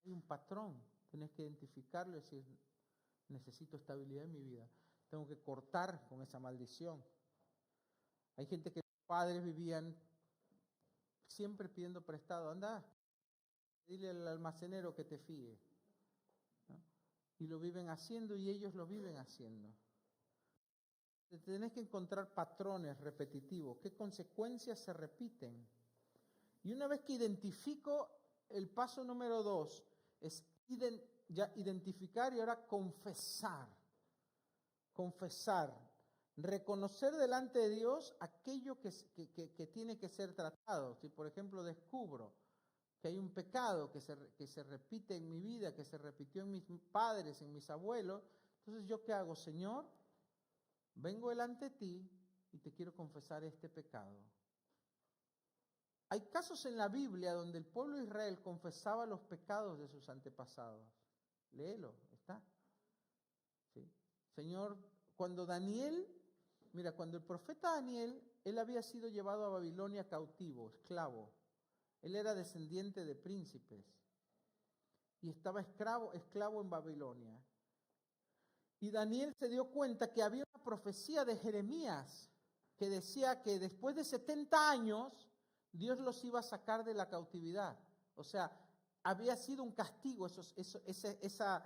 Hay un patrón, tenés que identificarlo y decir, necesito estabilidad en mi vida, tengo que cortar con esa maldición. Hay gente que los padres vivían siempre pidiendo prestado, anda, dile al almacenero que te fíe. ¿No? Y lo viven haciendo y ellos lo viven haciendo. Tenés que encontrar patrones repetitivos, qué consecuencias se repiten. Y una vez que identifico, el paso número 2 es ya identificar y ahora confesar. Confesar. Reconocer delante de Dios aquello que tiene que ser tratado. Si por ejemplo descubro que hay un pecado que se repite en mi vida, que se repitió en mis padres, en mis abuelos, entonces ¿yo qué hago? Señor, vengo delante de ti y te quiero confesar este pecado. Hay casos en la Biblia donde el pueblo de Israel confesaba los pecados de sus antepasados. Léelo, está. ¿Sí? Señor, cuando el profeta Daniel, él había sido llevado a Babilonia cautivo, esclavo. Él era descendiente de príncipes y estaba esclavo en Babilonia. Y Daniel se dio cuenta que había una profecía de Jeremías que decía que después de 70 años Dios los iba a sacar de la cautividad. O sea, había sido un castigo esa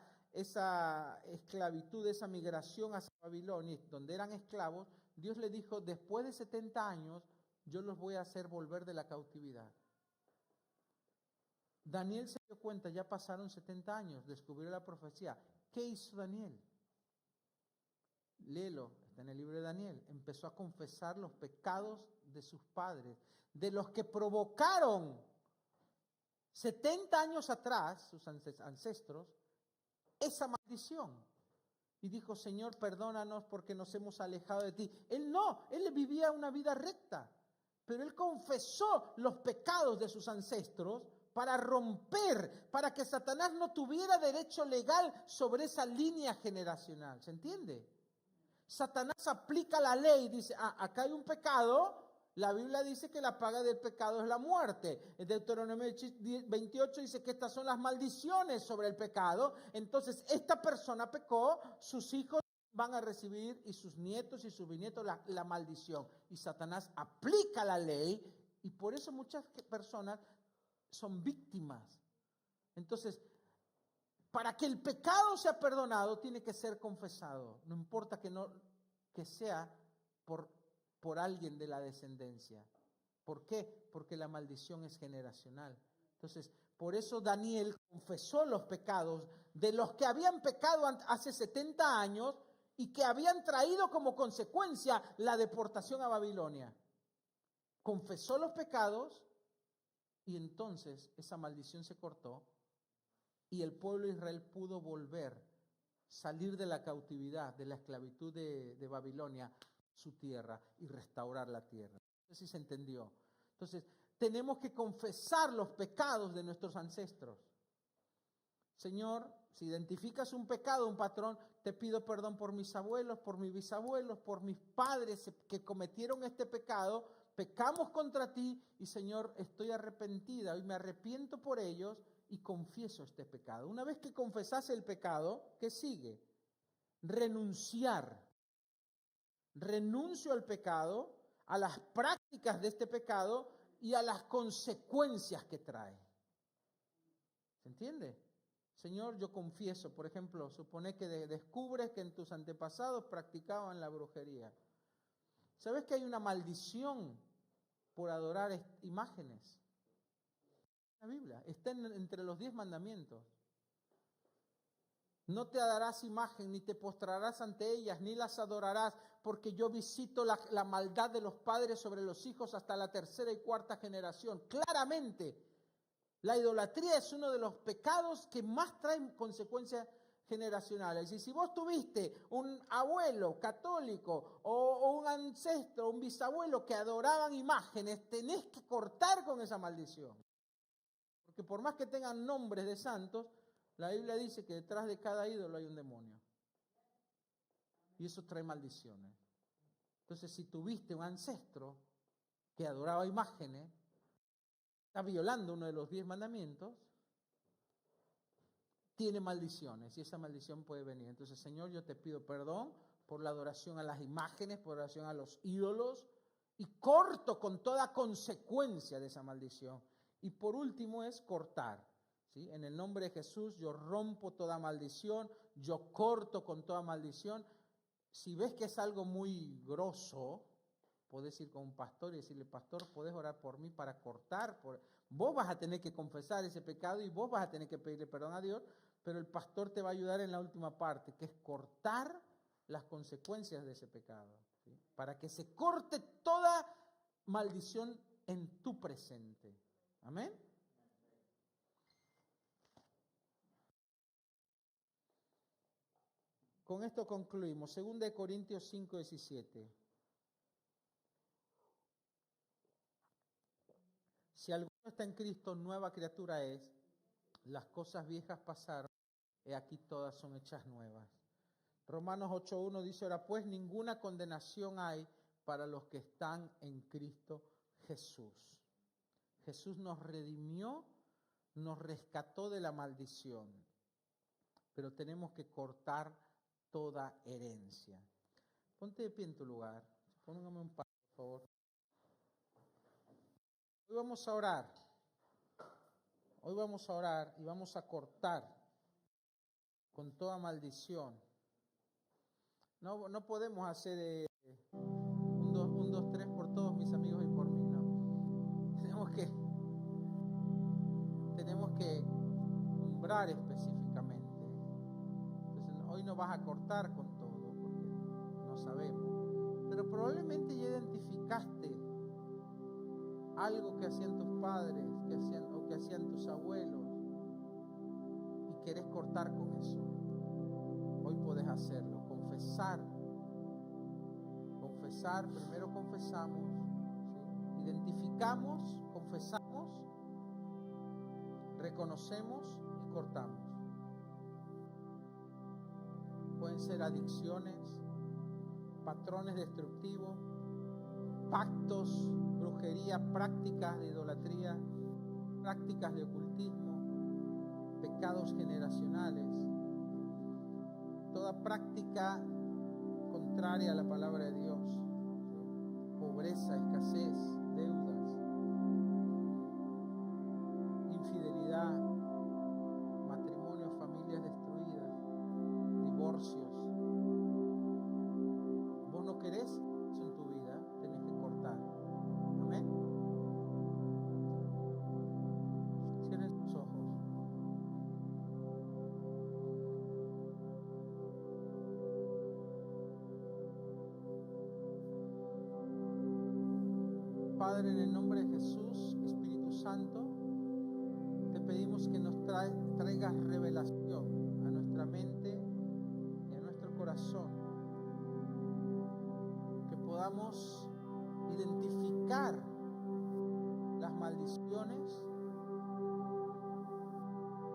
esclavitud, esa migración hacia Babilonia, donde eran esclavos. Dios le dijo, después de 70 años, yo los voy a hacer volver de la cautividad. Daniel se dio cuenta, ya pasaron 70 años, descubrió la profecía. ¿Qué hizo Daniel? Léelo, está en el libro de Daniel. Empezó a confesar los pecados de sus padres, de los que provocaron 70 años atrás, sus ancestros, esa maldición. Y dijo, Señor, perdónanos porque nos hemos alejado de ti. Él no, él vivía una vida recta, pero él confesó los pecados de sus ancestros para romper, para que Satanás no tuviera derecho legal sobre esa línea generacional. ¿Se entiende? Satanás aplica la ley, dice, acá hay un pecado. La Biblia dice que la paga del pecado es la muerte. En Deuteronomio 28 dice que estas son las maldiciones sobre el pecado. Entonces, esta persona pecó, sus hijos van a recibir, y sus nietos y sus bisnietos, la maldición. Y Satanás aplica la ley, y por eso muchas personas son víctimas. Entonces, para que el pecado sea perdonado, tiene que ser confesado. No importa que sea por alguien de la descendencia. ¿Por qué? Porque la maldición es generacional. Entonces, por eso Daniel confesó los pecados de los que habían pecado hace 70 años y que habían traído como consecuencia la deportación a Babilonia. Confesó los pecados y entonces esa maldición se cortó y el pueblo de Israel pudo salir de la cautividad, de la esclavitud de Babilonia, su tierra, y restaurar la tierra. No sé si se entendió. Entonces, tenemos que confesar los pecados de nuestros ancestros. Señor, si identificas un pecado, un patrón, te pido perdón por mis abuelos, por mis bisabuelos, por mis padres que cometieron este pecado. Pecamos contra ti y, Señor, estoy arrepentida y me arrepiento por ellos y confieso este pecado. Una vez que confesas el pecado, ¿qué sigue? Renunciar. Renuncio al pecado, a las prácticas de este pecado y a las consecuencias que trae. ¿Se entiende? Señor, yo confieso, por ejemplo, supone que descubres que en tus antepasados practicaban la brujería. ¿Sabes que hay una maldición por adorar imágenes? La Biblia está entre los 10 mandamientos. No te darás imagen, ni te postrarás ante ellas, ni las adorarás, porque yo visito la maldad de los padres sobre los hijos hasta la 3ª y 4ª generación. Claramente, la idolatría es uno de los pecados que más traen consecuencias generacionales. Y si vos tuviste un abuelo católico o un ancestro, un bisabuelo que adoraban imágenes, tenés que cortar con esa maldición. Porque por más que tengan nombres de santos, la Biblia dice que detrás de cada ídolo hay un demonio. Y eso trae maldiciones. Entonces, si tuviste un ancestro que adoraba imágenes, está violando uno de los 10 mandamientos, tiene maldiciones y esa maldición puede venir. Entonces, Señor, yo te pido perdón por la adoración a las imágenes, por la adoración a los ídolos, y corto con toda consecuencia de esa maldición. Y por último es cortar. ¿Sí? En el nombre de Jesús yo rompo toda maldición, yo corto con toda maldición. Si ves que es algo muy grosso, podés ir con un pastor y decirle, pastor, ¿podés orar por mí para cortar? Vos vas a tener que confesar ese pecado y vos vas a tener que pedirle perdón a Dios, pero el pastor te va a ayudar en la última parte, que es cortar las consecuencias de ese pecado, ¿sí? Para que se corte toda maldición en tu presente. Amén. Con esto concluimos. 2 Corintios 5:17. Si alguno está en Cristo, nueva criatura es. Las cosas viejas pasaron, y aquí todas son hechas nuevas. Romanos 8:1 dice, ahora pues ninguna condenación hay para los que están en Cristo Jesús. Jesús nos redimió, nos rescató de la maldición, pero tenemos que cortar toda herencia. Ponte de pie en tu lugar. Póngame un par, por favor. Hoy vamos a orar. Hoy vamos a orar y vamos a cortar con toda maldición. No podemos hacer 1, 2, 3 por todos mis amigos y por mí, no. Tenemos que que nombrar específicamente. Entonces, hoy no vas a cortar con todo porque no sabemos. Pero probablemente ya identificaste algo que hacían tus padres, que hacían tus abuelos, y querés cortar con eso. Hoy podés hacerlo, confesar, primero confesamos, ¿sí? Identificamos, confesamos, reconocemos y cortamos. Pueden ser adicciones, patrones destructivos, pactos, brujería, prácticas de idolatría, prácticas de ocultismo, pecados generacionales, toda práctica contraria a la palabra de Dios, pobreza, escasez, deudas, infidelidad, matrimonios, familias destruidas, divorcios. Vos no querés eso en tu vida, tenés que cortar. Amén. Cierren sus ojos. Padre, en el nombre de Jesús, Espíritu Santo, te pedimos que nos traigas revelación a nuestra mente y a nuestro corazón, que podamos identificar las maldiciones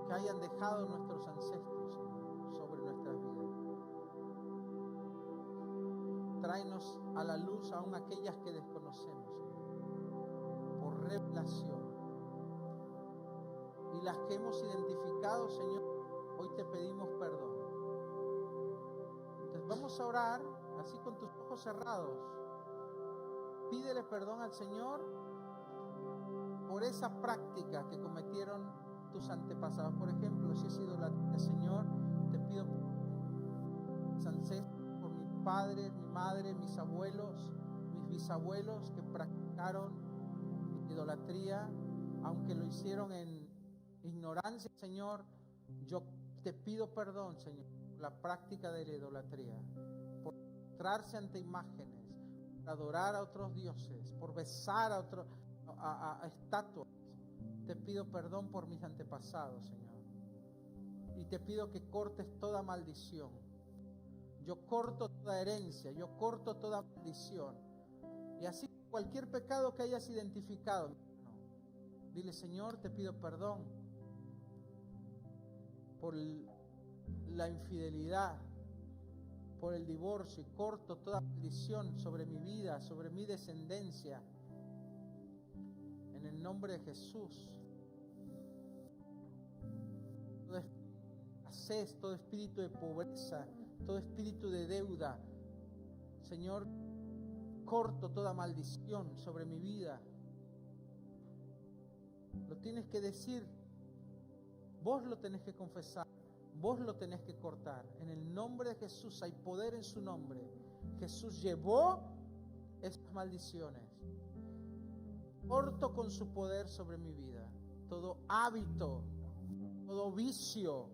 que hayan dejado nuestros ancestros, Señor, sobre nuestras vidas. Tráenos a la luz aún aquellas que desconocemos, Señor, por revelación. Y las que hemos identificado, Señor, hoy te pedimos perdón. Entonces vamos a orar así con tus ojos cerrados. Pídele perdón al Señor por esa práctica que cometieron tus antepasados. Por ejemplo, si es idolatría, Señor, te pido mis ancestros, por mis padres, mi madre, mis abuelos, mis bisabuelos que practicaron idolatría, aunque lo hicieron en ignorancia, Señor. Yo te pido perdón, Señor, por la práctica de la idolatría, por mostrarse ante imágenes, por adorar a otros dioses, por besar a estatuas. Te pido perdón por mis antepasados, Señor, y te pido que cortes toda maldición. Yo corto toda herencia, yo corto toda maldición, y así cualquier pecado que hayas identificado, dile: Señor, te pido perdón por la infidelidad, por el divorcio, y corto toda maldición sobre mi vida, sobre mi descendencia, en el nombre de Jesús. Toda escasez, todo espíritu de pobreza, todo espíritu de deuda, Señor, corto toda maldición sobre mi vida. Lo tienes que decir, vos lo tenés que confesar, vos lo tenés que cortar. En el nombre de Jesús hay poder en su nombre. Jesús llevó esas maldiciones. Corto con su poder sobre mi vida todo hábito, todo vicio,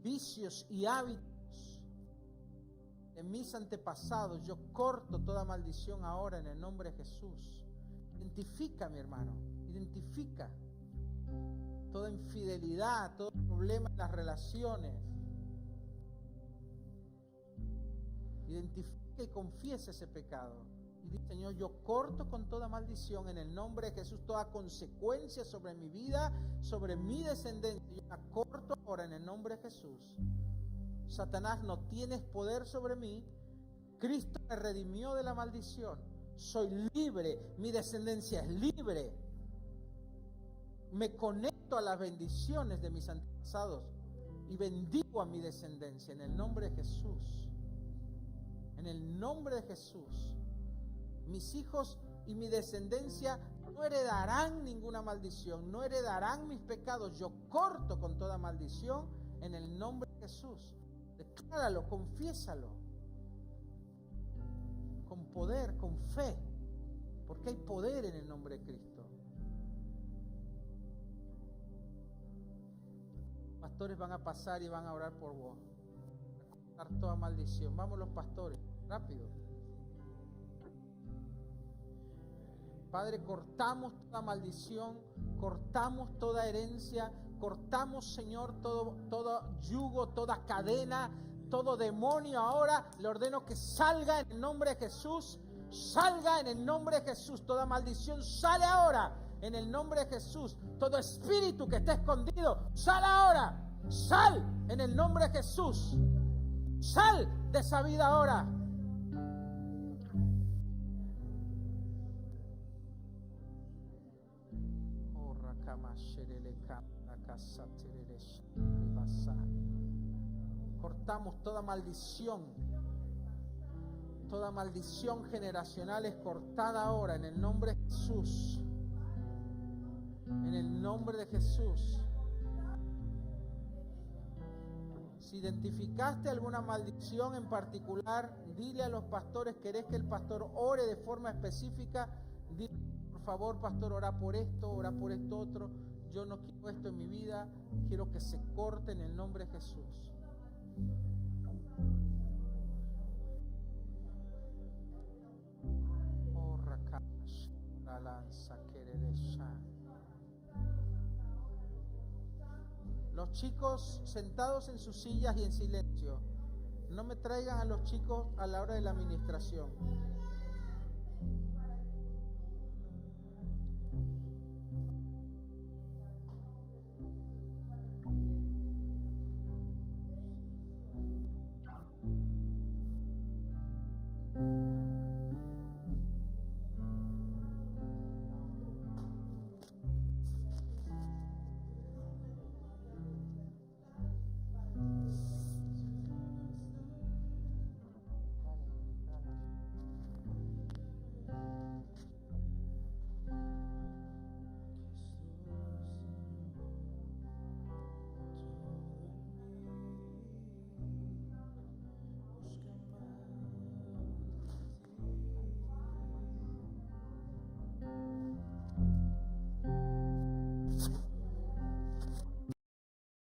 vicios y hábitos de mis antepasados. Yo corto toda maldición ahora en el nombre de Jesús. Identifica, mi hermano, identifica toda infidelidad, todo problema en las relaciones. Identifica y confiesa ese pecado. Y dice: Señor, yo corto con toda maldición en el nombre de Jesús, toda consecuencia sobre mi vida, sobre mi descendencia. Yo la corto ahora en el nombre de Jesús. Satanás, no tienes poder sobre mí. Cristo me redimió de la maldición. Soy libre, mi descendencia es libre. Me conecto a las bendiciones de mis antepasados y bendigo a mi descendencia en el nombre de Jesús. En el nombre de Jesús. Mis hijos y mi descendencia no heredarán ninguna maldición, no heredarán mis pecados. Yo corto con toda maldición en el nombre de Jesús. Decláralo, confiésalo. Con poder, con fe, porque hay poder en el nombre de Cristo. pastores van a pasar y van a orar por vos. Cortar toda maldición. Vamos los pastores, rápido. Padre, cortamos toda maldición, cortamos toda herencia, cortamos, Señor, todo yugo, toda cadena, todo demonio. Ahora le ordeno que salga en el nombre de Jesús, salga en el nombre de Jesús. Toda maldición sale ahora en el nombre de Jesús. Todo espíritu que está escondido, sal ahora, sal en el nombre de Jesús. Sal de esa vida ahora. Cortamos toda maldición generacional es cortada ahora en el nombre de Jesús. En el nombre de Jesús. Si identificaste alguna maldición en particular, dile a los pastores, ¿querés que el pastor ore de forma específica? Dile, por favor, pastor, ora por esto otro. Yo no quiero esto en mi vida, quiero que se corte en el nombre de Jesús. Los chicos sentados en sus sillas y en silencio. No me traigan a los chicos a la hora de la administración.